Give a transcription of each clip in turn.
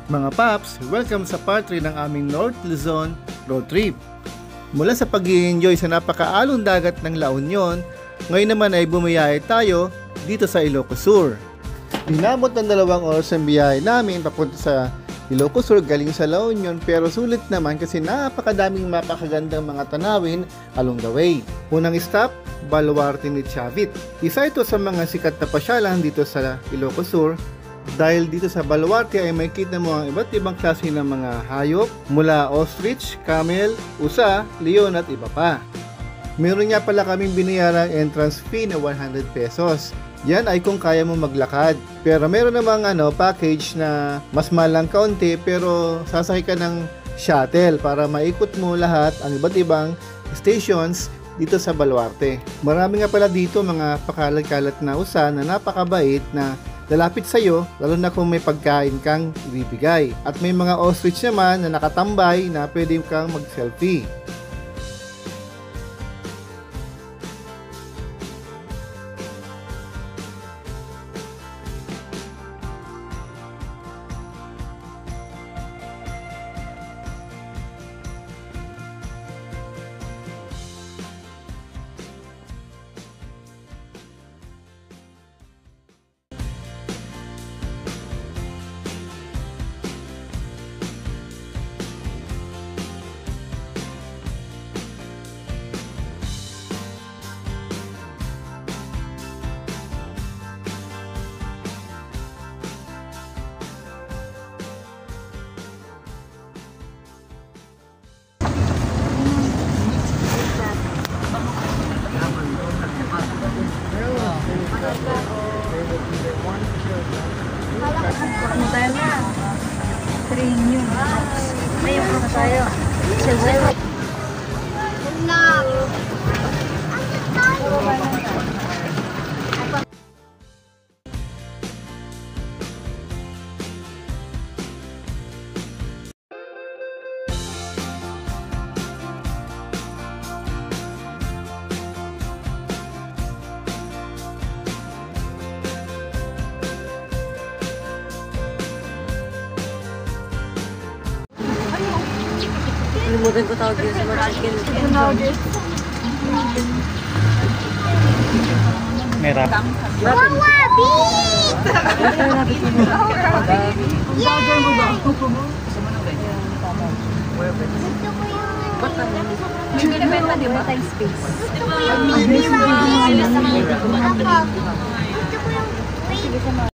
Mga Paps, welcome sa part 3 ng aming North Luzon road trip. Mula sa pag-i-enjoy sa napakaalong dagat ng La Union, ngayon naman ay bumiyahe tayo dito sa Ilocos Sur. Dinamot ng 2 oras ang biyahe namin papunta sa Ilocos Sur galing sa La Union, pero sulit naman kasi napakadaming mapakagandang mga tanawin along the way. Unang stop, Baluarte ni Chavit. Isa ito sa mga sikat na pasyalan dito sa Ilocos Sur. Dahil dito sa Baluarte ay makikita mo ang iba't ibang klase ng mga hayop mula ostrich, camel, usa, leon at iba pa. Meron nga pala kaming binayarang entrance fee na 100 pesos. Yan ay kung kaya mo maglakad. Pero meron namang package na mas malang kaunti pero sasakay ka ng shuttle para maikot mo lahat ang iba't ibang stations dito sa Baluarte. Marami nga pala dito mga pakalat-kalat na usa na napakabait na lalapit sa'yo, lalo na kung may pagkain kang ibibigay. At may mga ostrich naman na nakatambay na pwede kang mag-selfie. Ano tayo na? Train yun. Ngayon po na tayo. Siyempre. Limutan ko tawag yun sa mga chicken. May rap. Wawabi! May binibenta di ba? Time space. Ito po yung baby one. Ito po yung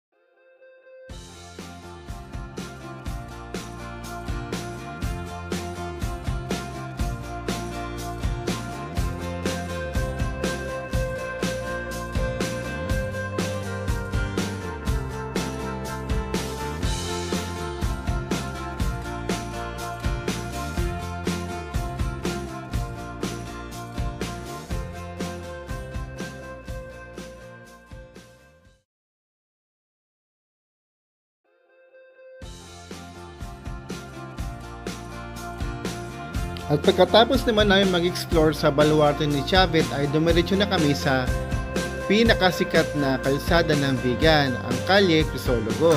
At pagkatapos naman namin mag-explore sa Baluarte ni Chavit ay dumiretso na kami sa pinakasikat na kalsada ng Vigan, ang Kalye Crisologo.